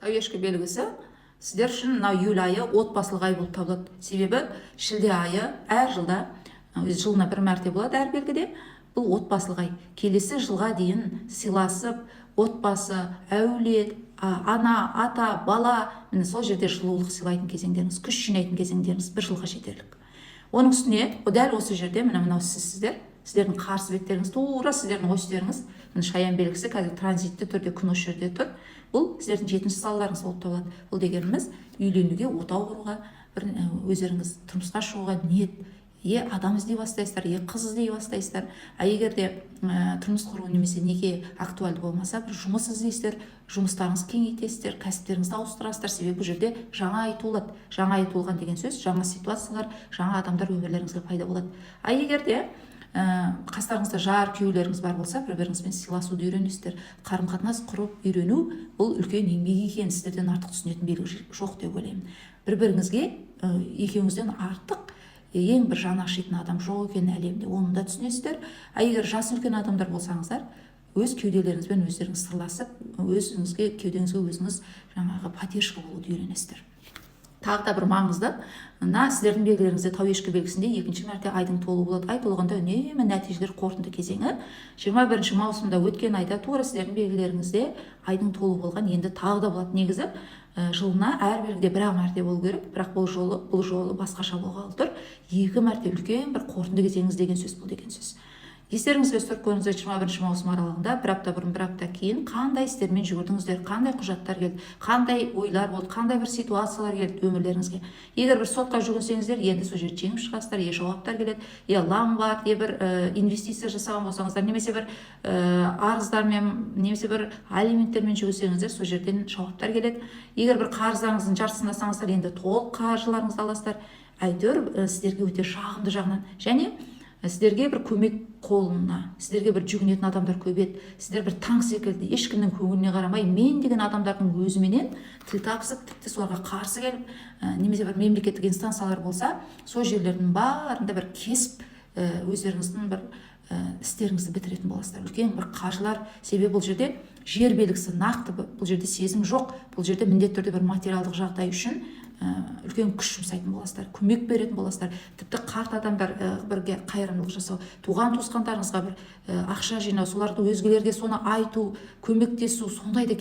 Әуешкі белгісі сіздер үшін мына июль айы отбасылық ай болып табылады. Себебі шілде айы әр жылда жылына бір мәрте болады әр белгіде. Бұл отбасылық ай. Келесі жылға дейін сыйласып, отбасы, әулет, ана, ата, бала, міне сол жерде жылулық сыйлайтын кезеңдеріңіз, күш жинайтын кезеңдеріңіз бір жылға жетерлік. Оның үстіне, дәл осы жерде мынау сіздердің қарсы беттеріңіз, тура сіздердің осьтеріңіз, шаян белгісі қазір транзитті түрде күн осы жерде тұр. Бұл сіздердің жетінші салаларыңыз болып табылады. Бұл дегеніміз үйленуге, отау құруға, өздеріңіз тұрмысқа шығуға ниет, адам іздей бастайсыздар, қыз іздей бастайсыздар. Егер де тұрмыс құру немесе неге актуальды болмаса, бір жұмыс іздейсіздер, жұмыстарыңыз кеңейтесіздер, кәсіптеріңізді ауыстырасыздар. Себебі бұл жерде жаңа ай туылады. Жаңа ай туылған деген сөз, жаңа ситуациялар, жаңа адамдар өмірлеріңізге пайда болады. Егер де қастарыңызда жар күйеулеріңіз бар болса, бір-біріңізбен сыйласуды үйренесіздер. Қарым-қатынас құрып үйрену бұл үлкен еңбек екенін сіздерден артық түсінетін белгі жоқ деп ойлаймын. Бір-біріңізге екеуіңізден артық ең бір жаны ашитын адам жоқ екенін әлемде, оны да түсінесіздер. Егер жасы үлкен адамдар болсаңыздар, өз кеуделеріңізбен өздеріңіз сырласып, өзіңізге кеудеңізге өзіңіз жаңағы пәтерші болуды үйренесіздер. Тағы да бір маңызды, сіздердің белгілеріңізде тауешкі белгісінде екінші мәрте айдың толуы болады. Ай толғанда үнемі нәтижелер қорытынды кезеңі. 21 маусымда өткен айда тура сіздердің белгілеріңізде айдың толуы болған, енді тағы да болады. Негізі жылына әр белгіде бір мәрте болу керек, бірақ бұл жолы басқаша болғалы тұр. 2 мәрте үлкен бір қорытынды кезеңіңіз деген сөз, бұл деген сөз. Естеріңізге ұстап қойыңыздар, 21 маусым аралығында бір апта бұрын, бір апта кейін қандай істермен жүгірдіңіздер, қандай құжаттар келді, қандай ойлар болды, қандай бір ситуациялар келді өмірлеріңізге. Егер бір сотқа жүгінсеңіздер, енді сол жерде жеңіп шығасыздар, жауаптар келеді, лам бар, бір инвестиция жасаған болсаңыздар, немесе бір арыздармен, немесе бір алименттермен жүгінсеңіздер, сол жерден жауаптар келеді. Егер бір қарыздарыңыздың жартысындасаңыздар, енді толық қаржыларыңызды аласыздар. Әйтеуір сіздерге өте жағымды жағынан, және сіздерге бір көмек қолына, сіздерге бір жүгінетін адамдар көбейеді. Сіздер бір таң секілді, ешкімнің көңіліне қарамай, мен деген адамдардың өзіменен тіл табысып, тіпті соларға қарсы келіп, немесе бір мемлекеттік инстанциялар болса, сол жерлердің барында бір кесіп, өздеріңіздің бір істеріңізді бітіретін боласыздар. Үлкен бір қаржылар, себебі бұл жерде жер белгісі нақты, бұл жерде сезім жоқ, бұл жерде міндетті түрде бір материалдық жағдай үшін үлкен күш жұмсайтын боласыздар, көмек беретін боласыздар. Тіпті қарт адамдар бірге қайырымдылық жасау, туған туысқандарыңызға бір ақша жинау, соларды өзгелерге соны айту, көмектесу, сондай да